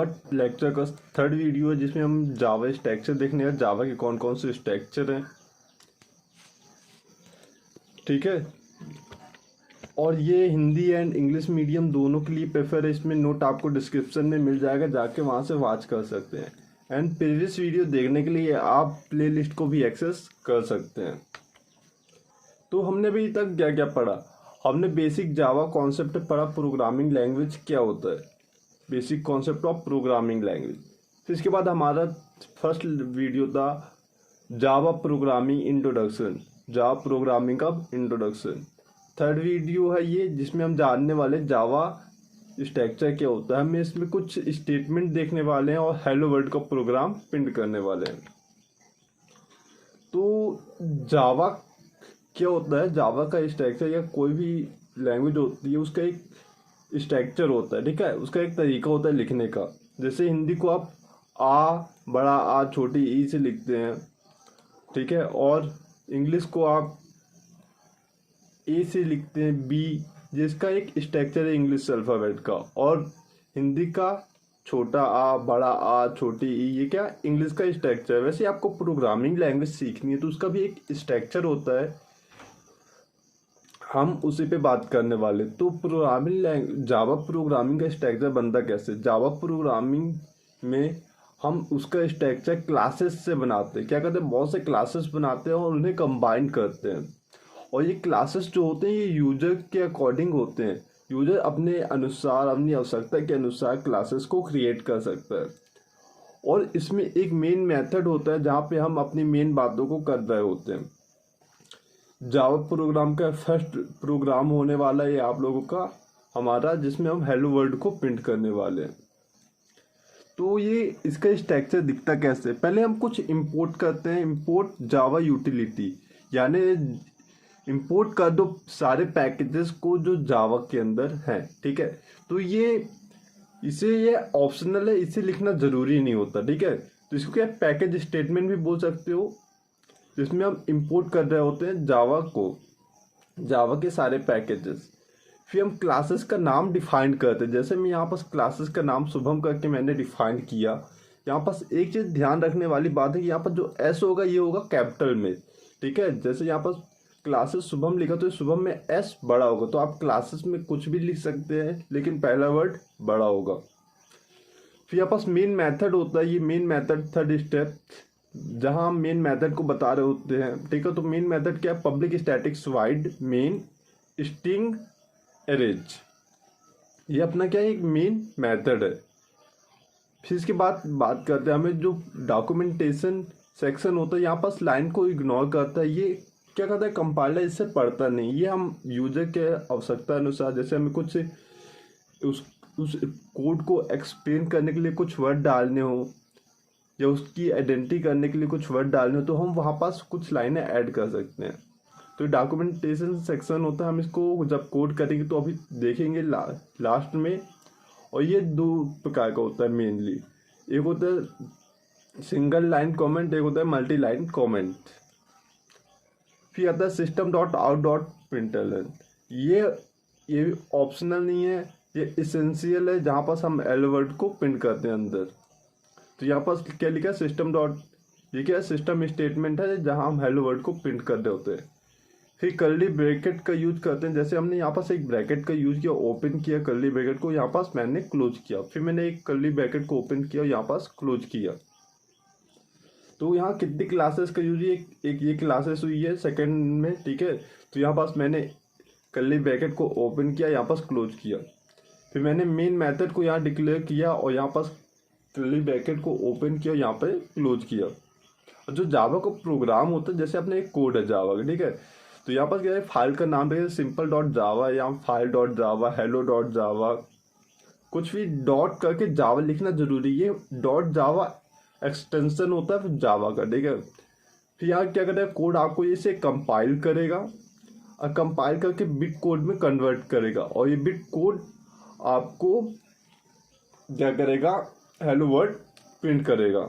जावा lecture का third video है जिसमें हम जावा स्ट्रक्चर देखने हैं, जावा के कौन कौन से स्ट्रक्चर हैं, ठीक है। और ये हिंदी एंड इंग्लिश मीडियम दोनों के लिए प्रेफर है। इसमें नोट आपको डिस्क्रिप्शन में मिल जाएगा, जाके वहाँ से वॉच कर सकते हैं। एंड प्रीवियस वीडियो देखने के लिए आप प्लेलिस्ट को भी एक्सेस कर सकते हैं। तो हमने अभी तक क्या क्या पढ़ा? हमने बेसिक जावा कॉन्सेप्ट पढ़ा, प्रोग्रामिंग लैंग्वेज क्या होता है, basic concept of programming language. फिर इसके बाद हमारा फर्स्ट वीडियो था Java programming introduction, Java programming का इंट्रोडक्शन। थर्ड वीडियो है ये जिसमें हम जानने वाले जावा स्ट्रक्चर क्या होता है। हम इसमें कुछ स्टेटमेंट देखने वाले हैं और हेलो वर्ल्ड का प्रोग्राम प्रिंट करने वाले हैं। तो जावा क्या होता है? जावा का स्ट्रक्चर या कोई भी लैंग्वेज होती है उसका एक स्ट्रक्चर होता है, ठीक है। उसका एक तरीका होता है लिखने का। जैसे हिंदी को आप बड़ा आ छोटी ई से लिखते हैं, ठीक है। और इंग्लिश को आप ए से लिखते हैं, बी, जिसका एक स्ट्रक्चर है इंग्लिश अल्फ़ाबेट का। और हिंदी का छोटा आ, बड़ा आ, छोटी ई, ये क्या इंग्लिश का स्ट्रक्चर है। वैसे आपको प्रोग्रामिंग लैंग्वेज सीखनी है तो उसका भी एक स्ट्रक्चर होता है, हम उसी पे बात करने वाले। तो जावा प्रोग्रामिंग का स्ट्रक्चर बनता कैसे? जावा प्रोग्रामिंग में हम उसका स्ट्रक्चर क्लासेस से बनाते हैं। क्या करते हैं? बहुत से क्लासेस बनाते हैं और उन्हें कंबाइन करते हैं। और ये क्लासेस जो होते हैं ये यूजर के अकॉर्डिंग होते हैं। यूजर अपने अनुसार, अपनी आवश्यकता के अनुसार क्लासेस को क्रिएट कर सकता है। और इसमें एक मेन मेथड होता है जहाँ पे हम अपनी मेन बातों को कर रहे होते हैं। जावा प्रोग्राम का फर्स्ट प्रोग्राम होने वाला है आप लोगों का हमारा, जिसमें हम हेलो वर्ल्ड को प्रिंट करने वाले हैं। तो ये इसका स्ट्रक्चर दिखता कैसे? पहले हम कुछ इंपोर्ट करते हैं, इंपोर्ट जावा यूटिलिटी, यानी इंपोर्ट कर दो सारे पैकेजेस को जो जावा के अंदर हैं, ठीक है। तो ये ऑप्शनल है, इसे लिखना जरूरी नहीं होता, ठीक है। तो इसको क्या पैकेज स्टेटमेंट भी बोल सकते हो, जिसमें हम इंपोर्ट कर रहे होते हैं जावा के सारे पैकेजेस। फिर हम क्लासेस का नाम डिफाइन करते हैं। जैसे मैं यहाँ पास क्लासेस का नाम शुभम करके मैंने डिफाइन किया। यहाँ पास एक चीज़ ध्यान रखने वाली बात है कि यहाँ पर जो एस होगा ये होगा कैपिटल में, ठीक है। जैसे यहाँ पास क्लासेस शुभम लिखा तो शुभम में एस बड़ा होगा, तो आप क्लासेस में कुछ भी लिख सकते हैं लेकिन पहला वर्ड बड़ा होगा। फिर यहाँ पास मेन मेथड होता है, ये मेन मेथड थर्ड स्टेप जहाँ हम मेन मेथड को बता रहे होते हैं, ठीक है। तो मेन मेथड क्या है? Public statics wide main string arrays, ये अपना क्या है? एक मेन मेथड है। फिर इसके बाद बात करते हैं हमें जो डॉक्यूमेंटेशन सेक्शन होता है, यहाँ पास लाइन को इग्नोर करता है। ये क्या करता है? कंपाइलर इससे पढ़ता नहीं। ये हम यूजर के आवश्यकता अनुसार, जैसे हमें कुछ उस कोड को एक्सप्लेन करने के लिए कुछ वर्ड डालने हो या उसकी आइडेंटिटी करने के लिए कुछ वर्ड डालने हो, तो हम वहाँ पास कुछ लाइनें ऐड कर सकते हैं। तो डॉक्यूमेंटेशन सेक्शन होता है, हम इसको जब कोड करेंगे तो अभी देखेंगे लास्ट में। और ये दो प्रकार का होता है मेनली, एक होता है सिंगल लाइन कमेंट, एक होता है मल्टी लाइन कमेंट। फिर आता है system dot out dot println, ये ऑप्शनल नहीं है, ये इसेंशियल है, जहाँ पास हम एल वर्ड को प्रिंट करते हैं अंदर। तो यहाँ पास क्या लिखा है? सिस्टम डॉट, ये क्या है? सिस्टम स्टेटमेंट है जहाँ हम हेलो वर्ड को प्रिंट कर रहे होते हैं। फिर कर्ली ब्रैकेट का यूज करते हैं। जैसे हमने यहाँ पास एक ब्रैकेट का यूज किया, ओपन किया कर्ली ब्रैकेट को, यहाँ पास मैंने क्लोज किया, फिर मैंने एक कर्ली ब्रैकेट को ओपन किया, यहाँ पास क्लोज किया। तो यहाँ कितनी क्लासेस का यूज है? एक ये क्लासेस हुई है सेकंड में, ठीक है। तो यहाँ पास मैंने कर्ली ब्रैकेट को ओपन किया, यहाँ पास क्लोज किया, फिर मैंने मेन मेथड को यहाँ डिक्लेयर किया और यहाँ पास कर्ली ब्रैकेट को ओपन किया, यहाँ पे क्लोज किया। और जो जावा का प्रोग्राम होता है, जैसे अपने एक कोड है जावा का, ठीक है। तो यहाँ पास क्या है? फाइल का नाम है सिंपल डॉट जावा या फाइल डॉट जावा, हेलो डॉट जावा, कुछ भी डॉट करके जावा लिखना जरूरी है। डॉट जावा एक्सटेंशन होता है जावा का, ठीक है। फिर यहाँ क्या करता है? कोड आपको इसे कंपाइल करेगा और कंपाइल करके बिट कोड में कन्वर्ट करेगा, और ये बिट कोड आपको क्या करेगा? हेलो वर्ड प्रिंट करेगा।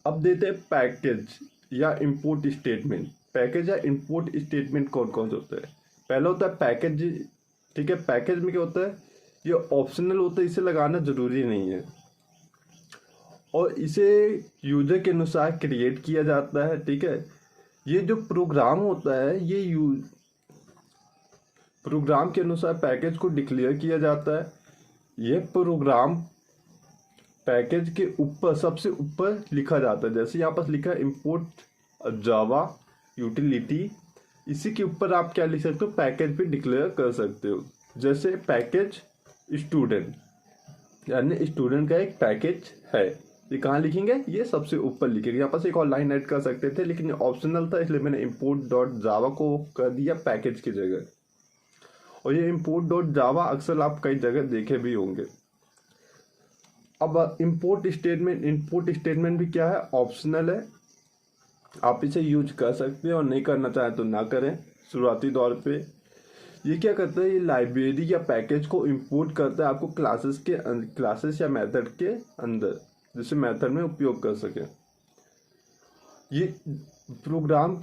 अब देते हैं पैकेज या इंपोर्ट स्टेटमेंट। पैकेज या इंपोर्ट स्टेटमेंट कौन कौन से होते हैं? पहला होता है पैकेज, ठीक है। पैकेज में क्या होता है? ये ऑप्शनल होता है, इसे लगाना ज़रूरी नहीं है और इसे यूजर के अनुसार क्रिएट किया जाता है। ठीक है, ये जो प्रोग्राम होता है ये प्रोग्राम के अनुसार पैकेज को डिक्लेयर किया जाता है। ये प्रोग्राम पैकेज के ऊपर सबसे ऊपर लिखा जाता है, जैसे यहाँ पर लिखा है इंपोर्ट जावा यूटिलिटी, इसी के ऊपर आप क्या लिख सकते हो, पैकेज भी डिक्लेयर कर सकते हो। जैसे पैकेज स्टूडेंट, यानी स्टूडेंट का एक पैकेज है, ये कहाँ लिखेंगे, ये सबसे ऊपर लिखेंगे। यहाँ पर एक और लाइन ऐड कर सकते थे लेकिन ऑप्शनल था, इसलिए मैंने import डॉट जावा को कर दिया पैकेज की जगह। और ये import डॉट जावा अक्सर आप कई जगह देखे भी होंगे। अब इंपोर्ट स्टेटमेंट भी क्या है, ऑप्शनल है, आप इसे यूज कर सकते हैं और नहीं करना चाहें तो ना करें शुरुआती दौर पे। ये क्या करता है, ये लाइब्रेरी या पैकेज को इंपोर्ट करता है आपको क्लासेस या मेथड के अंदर, जिसे मेथड में उपयोग कर सके। ये प्रोग्राम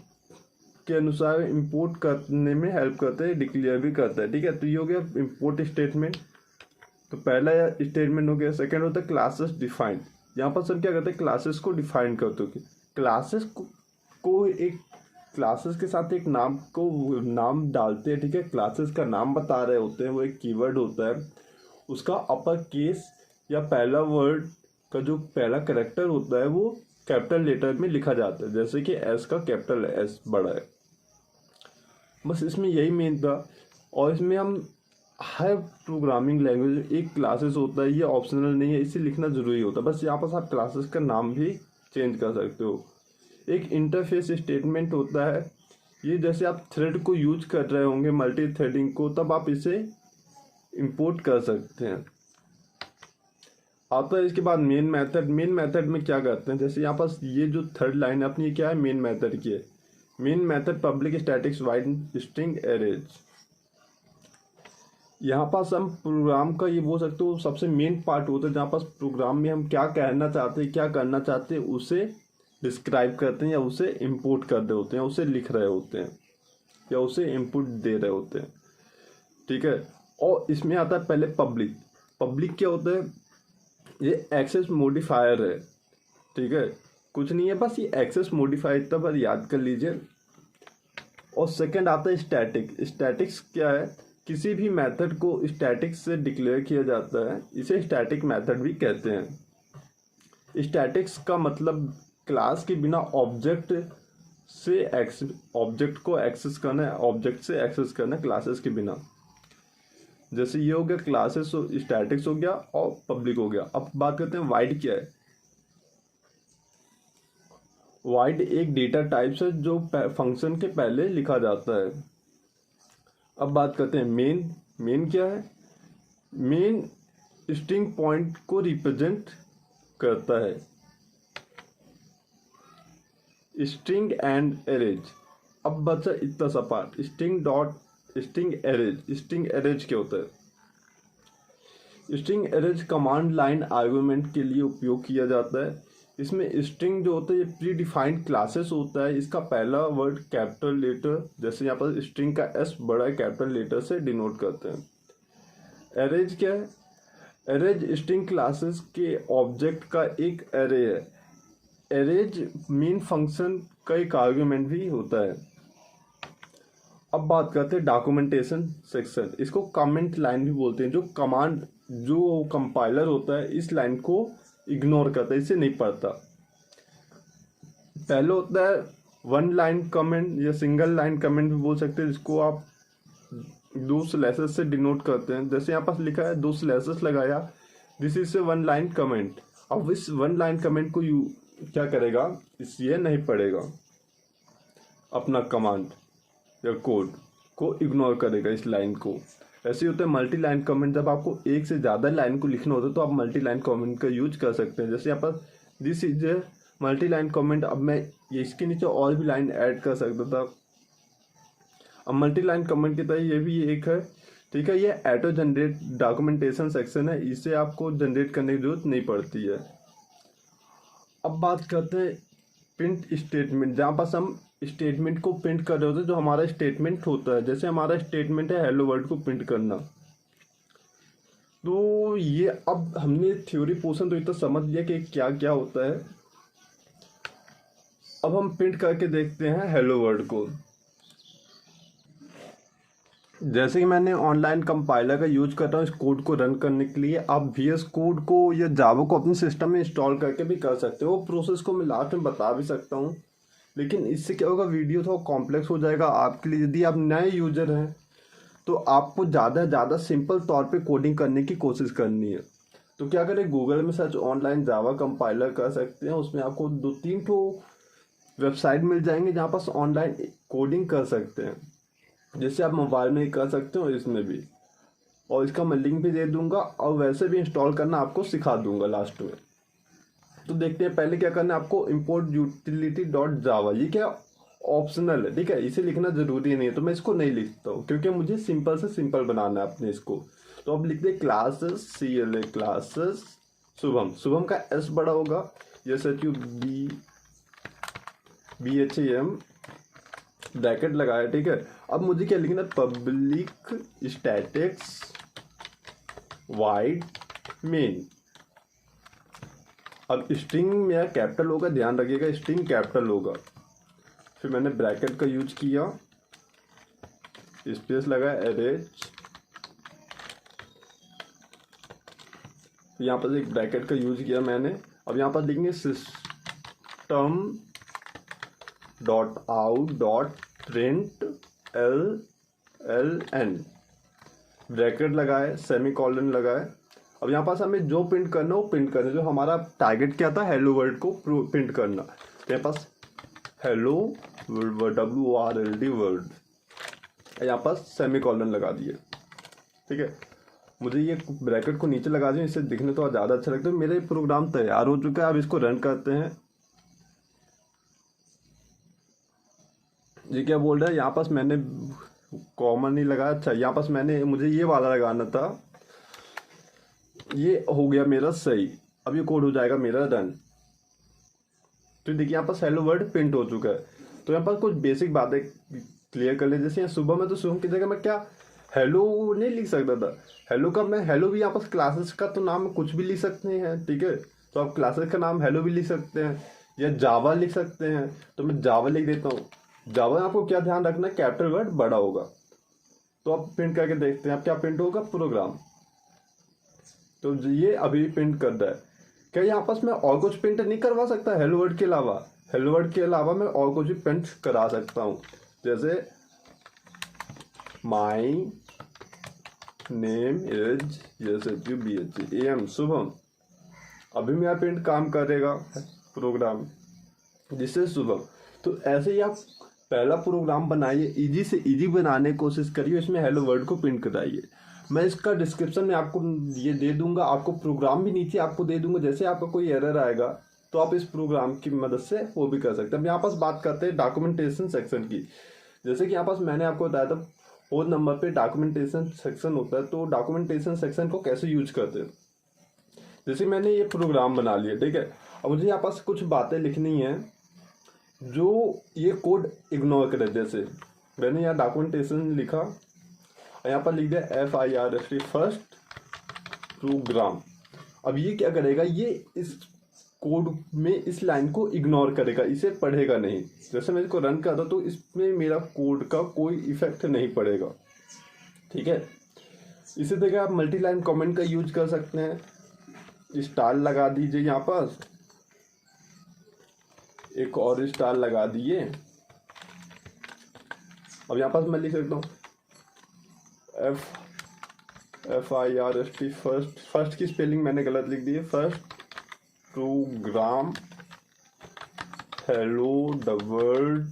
के अनुसार इंपोर्ट करने में हेल्प करता है, डिक्लेयर भी करता है। ठीक है, तो ये हो गया इंपोर्ट स्टेटमेंट। तो पहला स्टेटमेंट हो गया। सेकेंड होता है क्लासेस डिफाइंड। यहाँ पर सब क्या करते हैं, क्लासेस को डिफाइन करते हो। क्लासेस को एक क्लासेस के साथ एक नाम डालते हैं। ठीक है, क्लासेस का नाम बता रहे होते हैं, वो एक कीवर्ड होता है, उसका अपर केस या पहला वर्ड का जो पहला कैरेक्टर होता है वो कैपिटल लेटर में लिखा जाता है, जैसे कि एस का कैपिटल एस बड़ा है। बस इसमें यही मेन था। और इसमें हम हर प्रोग्रामिंग लैंग्वेज एक क्लासेस होता है, ये ऑप्शनल नहीं है, इसे लिखना जरूरी होता है। बस यहाँ पर आप क्लासेस का नाम भी चेंज कर सकते हो। एक इंटरफेस स्टेटमेंट होता है, ये जैसे आप थ्रेड को यूज कर रहे होंगे, मल्टी थ्रेडिंग को, तब आप इसे इंपोर्ट कर सकते हैं। आता है इसके बाद मेन मेथड। मेन मेथड में क्या करते हैं, जैसे यहाँ पास ये जो थर्ड लाइन है अपनी, क्या है, मेन मेथड की है। Main method public static wide string arrays. यहाँ पास हम प्रोग्राम का ये बोल सकते हो सबसे मेन पार्ट होता है, जहाँ पास प्रोग्राम में हम क्या कहना चाहते हैं, क्या करना चाहते हैं, उसे डिस्क्राइब करते हैं या उसे इंपोर्ट कर रहे होते हैं, उसे लिख रहे होते हैं या उसे इनपुट दे रहे होते हैं। ठीक है, और इसमें आता है पहले पब्लिक। पब्लिक क्या होता है, ये एक्सेस मॉडिफायर है। ठीक है, कुछ नहीं है, बस ये एक्सेस मॉडिफायर, इतना बार याद कर लीजिए। और सेकंड आता है स्टैटिक। स्टैटिक्स क्या है, किसी भी मेथड को स्टैटिक से डिक्लेयर किया जाता है, इसे स्टैटिक मेथड भी कहते हैं। स्टैटिक्स का मतलब क्लास के बिना ऑब्जेक्ट को एक्सेस करना है, ऑब्जेक्ट से एक्सेस करना क्लासेस के बिना। जैसे ये हो गया क्लासेस, स्टैटिक्स हो गया और पब्लिक हो गया। अब बात करते हैं वाइड क्या है। वाइड एक डेटा टाइप है जो फंक्शन के पहले लिखा जाता है। अब बात करते हैं मेन। मेन क्या है, मेन स्ट्रिंग पॉइंट को रिप्रेजेंट करता है। String and arrays. अब बचा इतना सा part, string arrays. String arrays क्या होता है, string arrays command line argument के लिए उपयोग किया जाता है। इसमें स्ट्रिंग जो होता है ये प्री डिफाइंड क्लासेस होता है, इसका पहला वर्ड कैपिटल लेटर, जैसे यहाँ पर स्ट्रिंग का एस बड़ा है, कैपिटल लेटर से डिनोट करते हैं। एरेज क्या है, एरेज स्ट्रिंग क्लासेस के ऑब्जेक्ट का एक एरे है। एरेज मेन फंक्शन का एक आर्गुमेंट भी होता है। अब बात करते हैं डॉक्यूमेंटेशन सेक्शन। इसको कमेंट लाइन भी बोलते हैं, जो कंपाइलर होता है इस लाइन को इग्नोर करता है, इसे नहीं पढ़ता। पहले होता है वन लाइन कमेंट या सिंगल लाइन कमेंट भी बोल सकते हैं, जिसको आप दो स्लैशेस से डिनोट करते हैं। जैसे यहाँ पास लिखा है 2 स्लैशेस लगाया, this is a one line comment. अब इस वन लाइन कमेंट को क्या करेगा, ये नहीं पढ़ेगा, अपना कमांड या कोड को इग्नोर करेगा इस लाइन को। ऐसे होता है मल्टी लाइन कमेंट। जब आपको एक से ज़्यादा लाइन को लिखना होता है तो आप मल्टी लाइन कमेंट का यूज कर सकते हैं। जैसे यहाँ पर this is a multi line comment. अब मैं ये इसके नीचे और भी लाइन ऐड कर सकता था। अब मल्टी लाइन कमेंट की तरह ये भी एक है। ठीक है, ये ऑटो जनरेट डॉक्यूमेंटेशन सेक्शन है, इसे आपको जनरेट करने की जरूरत नहीं पड़ती है। अब बात करते हैं प्रिंट स्टेटमेंट, जहाँ पास हम स्टेटमेंट को प्रिंट कर रहे होते हैं, जो हमारा स्टेटमेंट होता है। जैसे हमारा स्टेटमेंट है हेलो वर्ल्ड को प्रिंट करना। तो ये अब हमने थ्योरी पोर्शन तो इतना समझ लिया कि क्या क्या होता है। अब हम प्रिंट करके देखते हैं हेलो वर्ल्ड को। जैसे कि मैंने ऑनलाइन कंपाइलर का यूज कर रहा हूँ इस कोड को रन करने के लिए, आप VS कोड को या जावा को अपने सिस्टम में इंस्टॉल करके भी कर सकते हो। वो प्रोसेस को मैं लास्ट में बता भी सकता हूँ, लेकिन इससे क्या होगा, वीडियो थोड़ा कॉम्प्लेक्स हो जाएगा आपके लिए। यदि आप नए यूजर हैं तो आपको ज़्यादा से ज़्यादा सिंपल तौर पे कोडिंग करने की कोशिश करनी है। तो क्या करें, गूगल में सर्च ऑनलाइन जावा कंपाइलर कर सकते हैं। उसमें आपको 2-3 ठो वेबसाइट मिल जाएंगे जहाँ पास ऑनलाइन कोडिंग कर सकते हैं। जैसे आप मोबाइल में ही कर सकते हो, इसमें भी, और इसका मैं लिंक भी दे दूंगा और वैसे भी इंस्टॉल करना आपको सिखा दूंगा लास्ट में। तो देखते हैं पहले क्या करना है आपको, import utility.java। ये क्या ऑप्शनल है, ठीक है, इसे लिखना जरूरी नहीं है, तो मैं इसको नहीं लिखता हूँ क्योंकि मुझे सिंपल से सिंपल बनाना है अपने इसको। तो अब लिखते हैं classes, CLA classes Shubham. Shubham का S बड़ा होगा, SHUBHAM ब्रैकेट लगाया, ठीक है। अब मुझे क्या लिखना है, पब्लिक स्टैटिक्स वाइड मेन। अब स्ट्रिंग मेरा कैपिटल होगा, ध्यान रखिएगा स्ट्रिंग कैपिटल होगा। फिर मैंने ब्रैकेट का यूज किया, स्पेस लगाया, एरेज, यहाँ पर एक ब्रैकेट का यूज किया मैंने। अब यहाँ पर लिखेंगे system .out.println, ब्रैकेट लगाए, सेमीकोलन लगाए। अब यहाँ पास हमें जो प्रिंट करना हो प्रिंट करना, जो हमारा टारगेट क्या था, हेलो वर्ल्ड को प्रिंट करना। तो यहाँ पास हेलो WORLD वर्ल्ड, यहाँ पास सेमीकोलन लगा दिए, ठीक है। मुझे ये ब्रैकेट को नीचे लगा दिया, इससे दिखने तो ज़्यादा अच्छा लगता है। मेरा ये प्रोग्राम तैयार हो चुका है, अब इसको रन करते हैं। ये क्या बोल रहा है, यहाँ पास मैंने कॉमन नहीं लगाया। अच्छा, यहाँ पास मुझे ये वाला लगाना था, ये हो गया मेरा सही। अब ये कोड हो जाएगा मेरा रन। तो देखिए यहाँ पास हेलो वर्ल्ड प्रिंट हो चुका है। तो यहाँ पास कुछ बेसिक बातें क्लियर कर ले। जैसे यहाँ सुबह में, तो सुबह की जगह मैं क्या हेलो नहीं लिख सकता था, हेलो का मैं हेलो भी, यहाँ पास क्लासेस का तो नाम कुछ भी लिख सकते हैं, ठीक है। तो आप क्लासेस का नाम हेलो भी लिख सकते हैं या जावा लिख सकते हैं। तो मैं जावा लिख देता हूँ। जावा में आपको क्या ध्यान रखना है, कैपिटल वर्ड बड़ा होगा। तो आप प्रिंट करके देखते हैं आप क्या प्रिंट होगा, प्रोग्राम। तो ये अभी प्रिंट कर रहा है। क्या यहाँ पास मैं और कुछ प्रिंट नहीं करवा सकता हेलो वर्ड के अलावा? हेलो वर्ड के अलावा मैं और कुछ भी प्रिंट करा सकता हूँ, जैसे my name is SHUBHAM Shubham. अभी मेरा प्रिंट काम करेगा प्रोग्राम, जिससे शुभम। तो ऐसे ही आप पहला प्रोग्राम बनाइए, इजी से इजी बनाने की कोशिश करिए, इसमें हेलो वर्ड को प्रिंट कराइए। मैं इसका डिस्क्रिप्शन में आपको ये दे दूंगा, आपको प्रोग्राम भी नीचे आपको दे दूंगा। जैसे आपका कोई एरर आएगा तो आप इस प्रोग्राम की मदद से वो भी कर सकते हैं। अब यहाँ पास बात करते हैं डॉक्यूमेंटेशन सेक्शन की। जैसे कि यहाँ पास मैंने आपको बताया था 4 नंबर पे डॉक्यूमेंटेशन सेक्शन होता है। तो डॉक्यूमेंटेशन सेक्शन को कैसे यूज करते हैं, जैसे मैंने ये प्रोग्राम बना लिया, ठीक है। अब मुझे यहाँ पास कुछ बातें लिखनी है जो ये कोड इग्नोर करे। जैसे मैंने यहाँ डॉक्यूमेंटेशन लिखा और यहाँ पर लिख दिया FIRST फर्स्ट प्रोग्राम। अब ये क्या करेगा, ये इस कोड में इस लाइन को इग्नोर करेगा, इसे पढ़ेगा नहीं। जैसे मैं इसको रन करता तो इसमें मेरा कोड का कोई इफेक्ट नहीं पड़ेगा, ठीक है। इसी तरह आप मल्टी लाइन कमेंट का यूज कर सकते हैं। स्टार लगा दीजिए, यहाँ पर एक और स्टार लगा दिए। अब यहाँ पास मैं लिख सकता हूँ FIRST फर्स्ट की स्पेलिंग मैंने गलत लिख दी है, first program hello the world,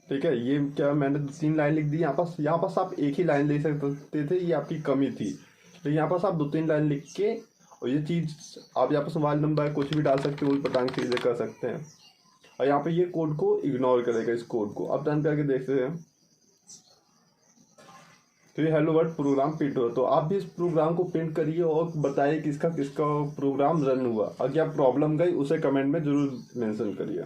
ठीक है। ये क्या मैंने 3 लाइन लिख दी। यहाँ पास आप एक ही लाइन लिख सकते थे, ये आपकी कमी थी। तो यहाँ पास आप 2-3 लाइन लिख के, और ये चीज़ आप यहाँ पर मोबाइल नंबर कुछ भी डाल सकते हो, उल पटांग चीज़ें कर सकते हैं। और यहाँ पे ये कोड को इग्नोर करेगा, इस कोड को। अब रन करके देखते हैं तो ये हेलो वर्ल्ड प्रोग्राम प्रिंट हो। तो आप भी इस प्रोग्राम को प्रिंट करिए और बताइए किसका किसका प्रोग्राम रन हुआ। और क्या प्रॉब्लम गई उसे कमेंट में जरूर मेंशन करिए।